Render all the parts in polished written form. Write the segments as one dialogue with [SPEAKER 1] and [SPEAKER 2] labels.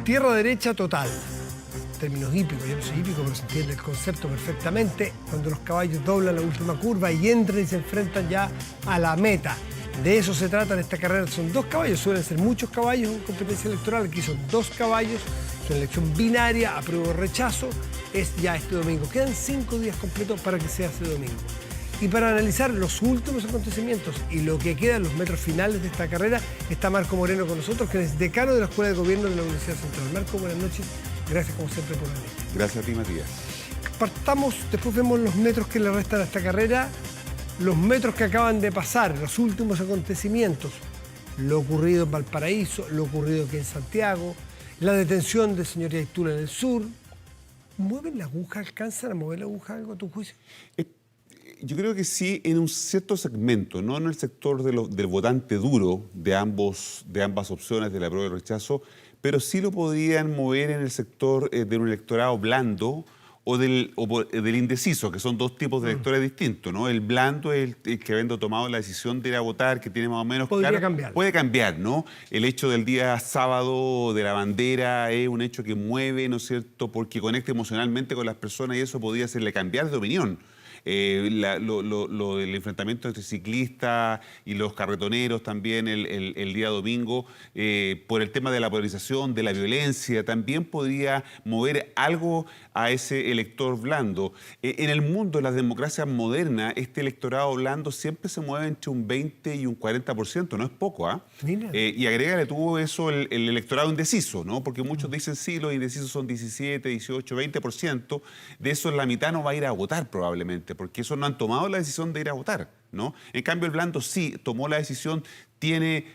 [SPEAKER 1] Tierra derecha total. Términos hípicos, yo no soy hípico, pero se entiende el concepto perfectamente. Cuando los caballos doblan la última curva y entran y se enfrentan ya a la meta. De eso se trata en esta carrera. Son 2 caballos, suelen ser muchos caballos en competencia electoral. Aquí son 2 caballos, es una elección binaria, apruebo o rechazo. Es ya este domingo. Quedan 5 días completos para que sea este domingo. Y para analizar los últimos acontecimientos y lo que queda en los metros finales de esta carrera, está Marco Moreno con nosotros, que es decano de la Escuela de Gobierno de la Universidad Central. Marco, buenas noches. Gracias como siempre por venir.
[SPEAKER 2] Gracias a ti, Matías.
[SPEAKER 1] Partamos, después vemos los metros que le restan a esta carrera, los metros que acaban de pasar, los últimos acontecimientos, lo ocurrido en Valparaíso, lo ocurrido aquí en Santiago, la detención del señor Yaitula en el sur. ¿Mueven la aguja? ¿Alcanzan a mover la aguja algo a tu juicio?
[SPEAKER 2] Yo creo que sí, en un cierto segmento, no en el sector del votante duro de ambas opciones, del apruebo y el rechazo, pero sí lo podrían mover en el sector de un electorado blando o del indeciso, que son 2 tipos de electores distintos, ¿no? El blando es el que habiendo tomado la decisión de ir a votar, que tiene más o menos...
[SPEAKER 1] Podría cambiar.
[SPEAKER 2] Puede cambiar, ¿no? El hecho del día sábado de la bandera es un hecho que mueve, ¿no es cierto?, porque conecta emocionalmente con las personas y eso podría hacerle cambiar de opinión. Lo del enfrentamiento entre ciclistas y los carretoneros también el día domingo, por el tema de la polarización, de la violencia, también podría mover algo a ese elector blando. En el mundo, en las democracias modernas, este electorado blando siempre se mueve entre un 20 y un 40%, no es poco, ¿ah? Y agrégale tú eso el electorado indeciso, ¿no? Porque muchos dicen sí, los indecisos son 17, 18, 20%, de eso la mitad no va a ir a votar probablemente, porque esos no han tomado la decisión de ir a votar, ¿no? En cambio, el blando sí tomó la decisión, tiene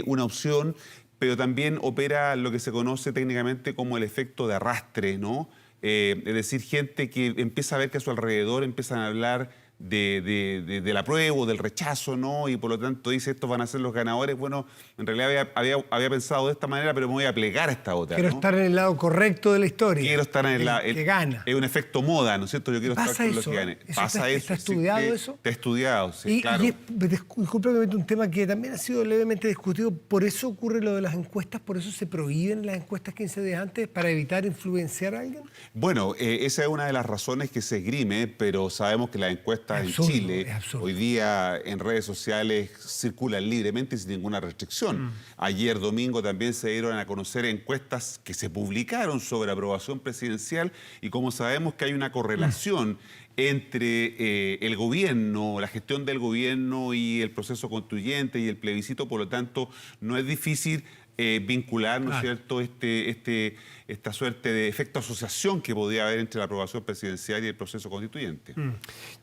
[SPEAKER 2] una opción, pero también opera lo que se conoce técnicamente como el efecto de arrastre, ¿no? Es decir, gente que empieza a ver que a su alrededor empiezan a hablar del apruebo, del rechazo, ¿no? Y por lo tanto dice, estos van a ser los ganadores. Bueno, en realidad había pensado de esta manera, pero me voy a plegar a esta otra,
[SPEAKER 1] Quiero
[SPEAKER 2] ¿no?
[SPEAKER 1] estar en el lado correcto de la historia.
[SPEAKER 2] Quiero estar en el
[SPEAKER 1] que gana.
[SPEAKER 2] Es un efecto moda, ¿no es cierto? Yo quiero estar con los que gane.
[SPEAKER 1] ¿Pasa eso? ¿Está estudiado eso?
[SPEAKER 2] Está estudiado, sí, claro.
[SPEAKER 1] Disculpa que meta un tema que también ha sido levemente discutido. Por eso ocurre lo de las encuestas, por eso se prohíben las encuestas 15 días antes, para evitar influenciar a alguien.
[SPEAKER 2] Bueno, esa es una de las razones que se esgrime, pero sabemos que las encuestas en Chile hoy día en redes sociales circulan libremente y sin ninguna restricción. Ayer domingo también se dieron a conocer encuestas que se publicaron sobre aprobación presidencial y como sabemos que hay una correlación entre el gobierno, la gestión del gobierno y el proceso constituyente y el plebiscito, por lo tanto no es difícil vincular, ¿no es cierto?, esta suerte de efecto asociación que podía haber entre la aprobación presidencial y el proceso constituyente.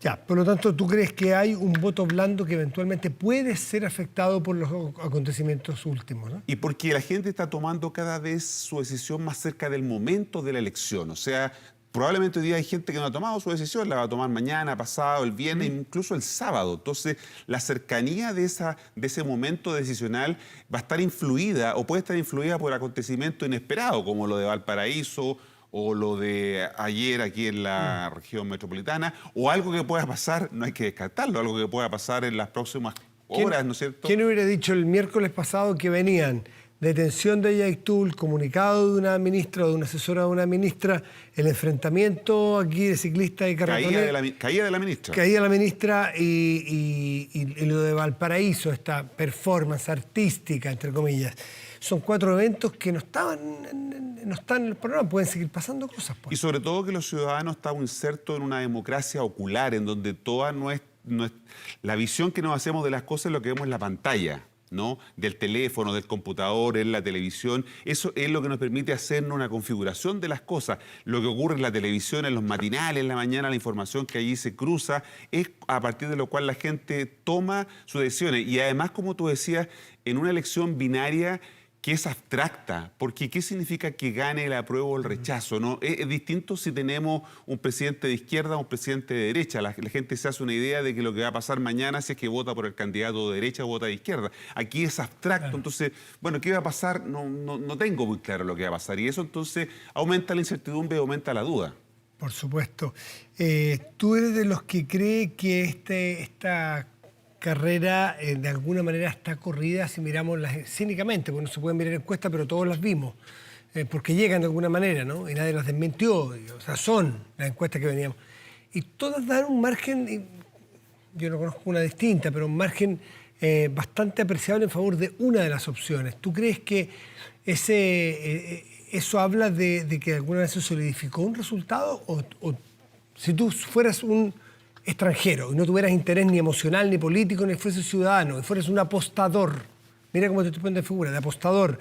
[SPEAKER 1] Ya, por lo tanto, ¿tú crees que hay un voto blando que eventualmente puede ser afectado por los acontecimientos últimos, ¿no?
[SPEAKER 2] Y porque la gente está tomando cada vez su decisión más cerca del momento de la elección, o sea, probablemente hoy día hay gente que no ha tomado su decisión, la va a tomar mañana, pasado, el viernes, incluso el sábado. Entonces, la cercanía de ese momento decisional va a estar influida o puede estar influida por acontecimientos inesperados, como lo de Valparaíso o lo de ayer aquí en la región metropolitana, o algo que pueda pasar, no hay que descartarlo, algo que pueda pasar en las próximas horas, ¿no es cierto?
[SPEAKER 1] ¿Quién hubiera dicho el miércoles pasado que venían detención de Yaitul, comunicado de una ministra o de una asesora de una ministra, el enfrentamiento aquí de ciclistas y carretoneros?
[SPEAKER 2] Caída de la ministra.
[SPEAKER 1] Caída de la ministra y lo de Valparaíso, esta performance artística, entre comillas. Son 4 eventos que no están en el programa, pueden seguir pasando cosas. Pues.
[SPEAKER 2] Y sobre todo que los ciudadanos estamos insertos en una democracia ocular, en donde toda la visión que nos hacemos de las cosas es lo que vemos en la pantalla, ¿no? Del teléfono, del computador, en la televisión. Eso es lo que nos permite hacernos una configuración de las cosas. Lo que ocurre en la televisión, en los matinales, en la mañana, la información que allí se cruza, es a partir de lo cual la gente toma sus decisiones. Y además, como tú decías, en una elección binaria que es abstracta, porque ¿qué significa que gane el apruebo o el rechazo? ¿No? Es distinto si tenemos un presidente de izquierda o un presidente de derecha. La gente se hace una idea de que lo que va a pasar mañana si es que vota por el candidato de derecha o vota de izquierda. Aquí es abstracto, entonces, bueno, ¿qué va a pasar? No tengo muy claro lo que va a pasar. Y eso entonces aumenta la incertidumbre y aumenta la duda.
[SPEAKER 1] Por supuesto. ¿Tú eres de los que cree que esta carrera de alguna manera está corrida, si miramos cínicamente, porque no se pueden mirar encuestas, pero todos las vimos, porque llegan de alguna manera, ¿no? Y nadie las desmintió, o sea, son las encuestas que veníamos. Y todas dan un margen, yo no conozco una distinta, pero un margen bastante apreciable en favor de una de las opciones. ¿Tú crees que eso habla de que de alguna vez se solidificó un resultado? O si tú fueras un extranjero y no tuvieras interés ni emocional, ni político, ni fueses ciudadano, y fueras un apostador, mira cómo te estoy poniendo de figura, de apostador,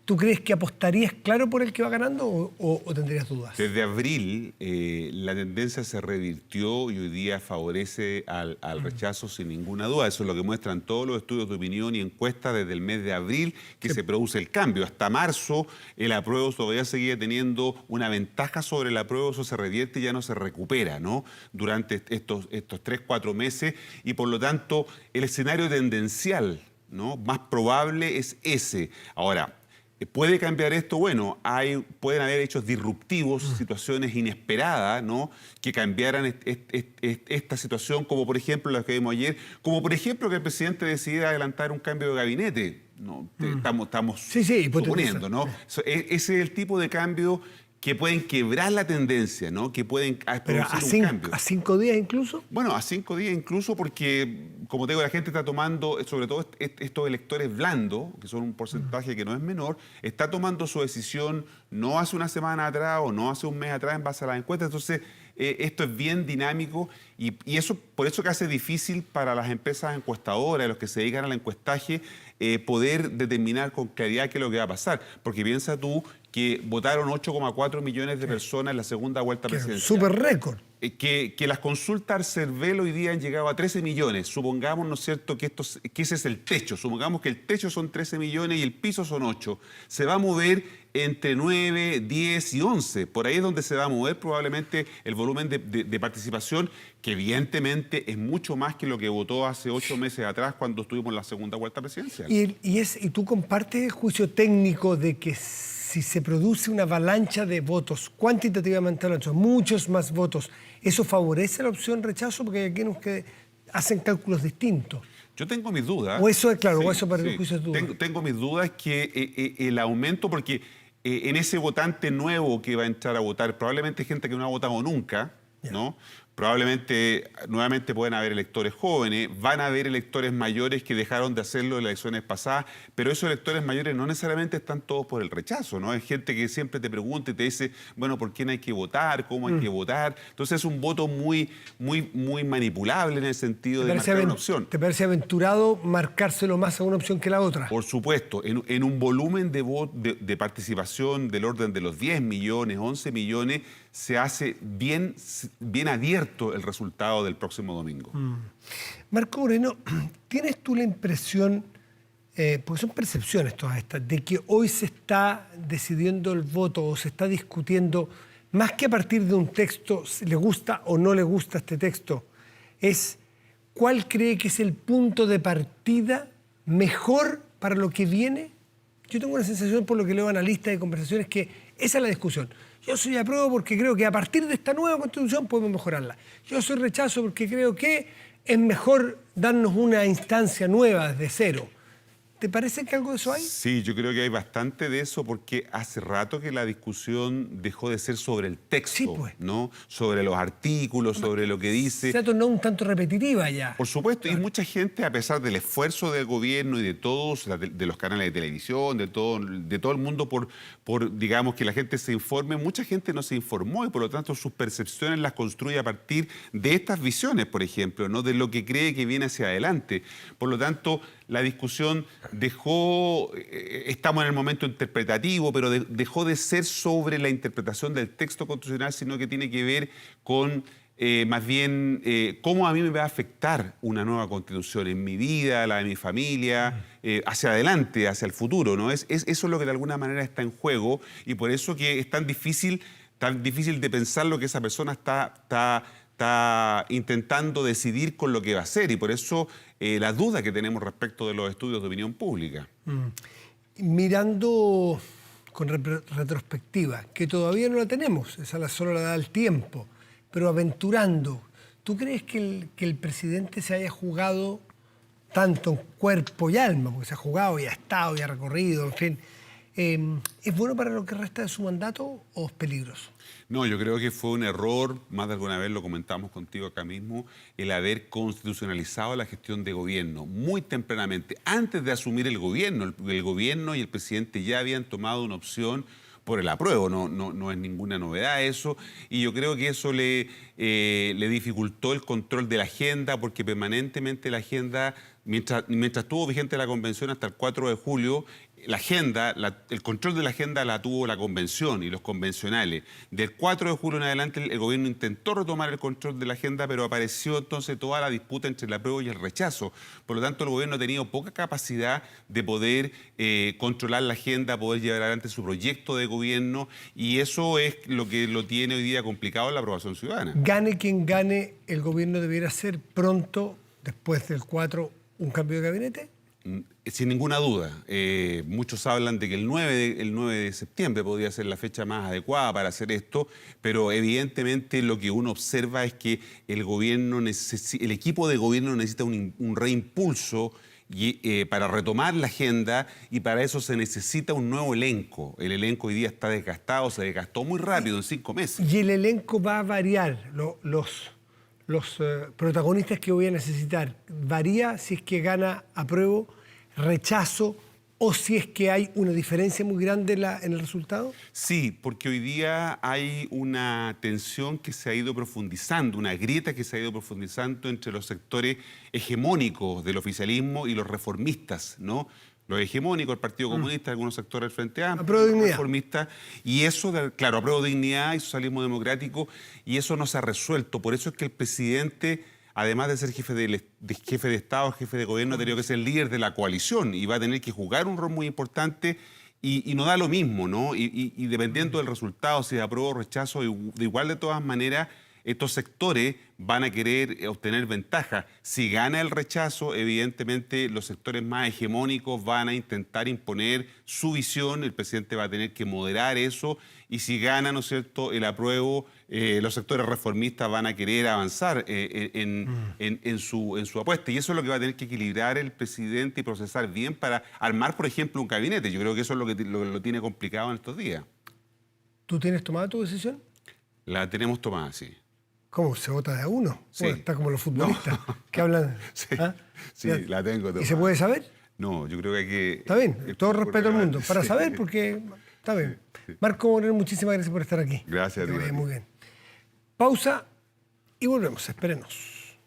[SPEAKER 1] ¿tú crees que apostarías claro por el que va ganando o tendrías dudas?
[SPEAKER 2] Desde abril la tendencia se revirtió y hoy día favorece al rechazo sin ninguna duda. Eso es lo que muestran todos los estudios de opinión y encuestas desde el mes de abril que se produce el cambio. Hasta marzo el apruebo todavía seguía teniendo una ventaja sobre el apruebo, eso se revierte y ya no se recupera, ¿no? Durante estos 3-4 meses y por lo tanto el escenario tendencial, ¿no?, más probable es ese. Ahora, ¿puede cambiar esto? Bueno, pueden haber hechos disruptivos, situaciones inesperadas, ¿no?, que cambiaran esta situación, como por ejemplo la que vimos ayer, como por ejemplo que el presidente decidiera adelantar un cambio de gabinete. ¿No? Estamos suponiendo, ¿no? Ese es el tipo de cambio que pueden quebrar la tendencia, ¿no?, que pueden producir un cambio.
[SPEAKER 1] ¿A 5 días incluso?
[SPEAKER 2] Bueno, a 5 días incluso porque, como te digo, la gente está tomando, sobre todo estos electores blandos, que son un porcentaje que no es menor, está tomando su decisión no hace una semana atrás o no hace un mes atrás en base a las encuestas. Entonces, esto es bien dinámico y eso, por eso que hace difícil para las empresas encuestadoras, los que se dedican al encuestaje, poder determinar con claridad qué es lo que va a pasar. Porque piensa tú que votaron 8,4 millones de personas en la segunda vuelta presidencial.
[SPEAKER 1] Súper récord.
[SPEAKER 2] Que las consultas al CERVEL hoy día han llegado a 13 millones. Supongamos, ¿no es cierto?, que ese es el techo. Supongamos que el techo son 13 millones y el piso son 8. Se va a mover entre 9, 10 y 11. Por ahí es donde se va a mover probablemente el volumen de participación, que evidentemente es mucho más que lo que votó hace 8 meses atrás cuando estuvimos en la segunda vuelta presidencial.
[SPEAKER 1] ¿Y tú compartes el juicio técnico de que si se produce una avalancha de votos, cuantitativamente hablando, muchos más votos, eso favorece la opción rechazo? Porque hay quienes que hacen cálculos distintos.
[SPEAKER 2] Yo tengo mis dudas.
[SPEAKER 1] O eso es claro, o eso para el juicio es duda.
[SPEAKER 2] Tengo mis dudas que el aumento, porque en ese votante nuevo que va a entrar a votar, probablemente gente que no ha votado nunca, ¿no? Probablemente nuevamente pueden haber electores jóvenes, van a haber electores mayores que dejaron de hacerlo en las elecciones pasadas, pero esos electores mayores no necesariamente están todos por el rechazo, ¿no? Hay gente que siempre te pregunta y te dice, bueno, ¿por quién hay que votar? ¿Cómo hay que votar? Entonces es un voto muy manipulable en el sentido de marcar una opción.
[SPEAKER 1] ¿Te parece aventurado marcárselo más a una opción que la otra?
[SPEAKER 2] Por supuesto, en un volumen de participación del orden de los 10 millones, 11 millones, se hace bien abierto el resultado del próximo domingo.
[SPEAKER 1] Marco Moreno, ¿tienes tú la impresión, porque son percepciones todas estas, de que hoy se está decidiendo el voto o se está discutiendo, más que a partir de un texto, si le gusta o no le gusta este texto, es cuál cree que es el punto de partida mejor para lo que viene? Yo tengo una sensación, por lo que leo analistas y conversaciones, que esa es la discusión. Yo soy apruebo porque creo que a partir de esta nueva Constitución podemos mejorarla. Yo soy rechazo porque creo que es mejor darnos una instancia nueva desde cero. ¿Te parece que algo de eso hay?
[SPEAKER 2] Sí, yo creo que hay bastante de eso porque hace rato que la discusión dejó de ser sobre el texto,
[SPEAKER 1] sí, pues,
[SPEAKER 2] ¿no? Sobre los artículos, sobre lo que dice.
[SPEAKER 1] Se ha tornado un tanto repetitiva ya.
[SPEAKER 2] Por supuesto,
[SPEAKER 1] claro.
[SPEAKER 2] Y mucha gente, a pesar del esfuerzo del gobierno y de todos, de los canales de televisión, de todo el mundo por, digamos, que la gente se informe, mucha gente no se informó y por lo tanto sus percepciones las construye a partir de estas visiones, por ejemplo, ¿no? De lo que cree que viene hacia adelante. Por lo tanto, la discusión estamos en el momento interpretativo, pero dejó de ser sobre la interpretación del texto constitucional, sino que tiene que ver con más bien cómo a mí me va a afectar una nueva constitución en mi vida, la de mi familia, hacia adelante, hacia el futuro, ¿no? Eso es lo que de alguna manera está en juego y por eso que es tan difícil de pensar lo que esa persona está intentando decidir con lo que va a hacer y por eso la duda que tenemos respecto de los estudios de opinión pública.
[SPEAKER 1] Mirando con retrospectiva, que todavía no la tenemos, esa solo la da el tiempo, pero aventurando, ¿tú crees que el presidente se haya jugado tanto en cuerpo y alma, porque se ha jugado y ha estado y ha recorrido, en fin. ¿Es bueno para lo que resta de su mandato o es peligroso?
[SPEAKER 2] No, yo creo que fue un error, más de alguna vez lo comentamos contigo acá mismo, el haber constitucionalizado la gestión de gobierno muy tempranamente. Antes de asumir el gobierno y el presidente ya habían tomado una opción por el apruebo, no es ninguna novedad eso, y yo creo que eso le dificultó el control de la agenda, porque permanentemente la agenda, mientras estuvo vigente la convención hasta el 4 de julio, la agenda, el control de la agenda la tuvo la convención y los convencionales. Del 4 de julio en adelante el gobierno intentó retomar el control de la agenda, pero apareció entonces toda la disputa entre el apruebo y el rechazo. Por lo tanto, el gobierno ha tenido poca capacidad de poder controlar la agenda, poder llevar adelante su proyecto de gobierno, y eso es lo que lo tiene hoy día complicado en la aprobación ciudadana.
[SPEAKER 1] Gane quien gane, ¿el gobierno debiera hacer pronto, después del 4, un cambio de gabinete?
[SPEAKER 2] Sin ninguna duda. Muchos hablan de que el 9 de septiembre podría ser la fecha más adecuada para hacer esto, pero evidentemente lo que uno observa es que el equipo de gobierno necesita un reimpulso para retomar la agenda, y para eso se necesita un nuevo elenco. El elenco hoy día está desgastado, se desgastó muy rápido, en 5 meses.
[SPEAKER 1] Y el elenco va a variar, los protagonistas que voy a necesitar. ¿Varía si es que gana apruebo, rechazo, o si es que hay una diferencia muy grande en el resultado?
[SPEAKER 2] Sí, porque hoy día hay una tensión que se ha ido profundizando, una grieta que se ha ido profundizando entre los sectores hegemónicos del oficialismo y los reformistas, ¿no? Los hegemónicos, el Partido Comunista, algunos sectores del Frente Amplio,
[SPEAKER 1] Apruebo Dignidad.
[SPEAKER 2] Reformistas, y eso, claro, Apruebo Dignidad y Socialismo Democrático, y eso no se ha resuelto. Por eso es que el presidente, además de ser jefe de Estado, jefe de gobierno, ha tenido que ser líder de la coalición y va a tener que jugar un rol muy importante, y no da lo mismo, ¿no? Y dependiendo del resultado, si de apruebo o rechazo, de todas maneras, estos sectores van a querer obtener ventaja. Si gana el rechazo, evidentemente los sectores más hegemónicos van a intentar imponer su visión, el presidente va a tener que moderar eso, y si gana, ¿no es cierto?, el apruebo, los sectores reformistas van a querer avanzar en su apuesta, y eso es lo que va a tener que equilibrar el presidente y procesar bien para armar, por ejemplo, un gabinete. Yo creo que eso es lo que lo tiene complicado en estos días.
[SPEAKER 1] ¿Tú tienes tomada tu decisión?
[SPEAKER 2] La tenemos tomada, sí.
[SPEAKER 1] ¿Cómo? ¿Se vota de a uno?
[SPEAKER 2] Sí.
[SPEAKER 1] Bueno, está como los futbolistas que hablan.
[SPEAKER 2] Sí,
[SPEAKER 1] ¿Ah?
[SPEAKER 2] sí, la tengo tomada.
[SPEAKER 1] ¿Y se puede saber?
[SPEAKER 2] No, yo creo que hay que...
[SPEAKER 1] Está bien, todo respeto al mundo. Para
[SPEAKER 2] Sí.
[SPEAKER 1] saber, porque está bien. Marco Moreno, muchísimas gracias por estar aquí.
[SPEAKER 2] Gracias a ti.
[SPEAKER 1] Muy bien. Pausa y volvemos. Espérenos.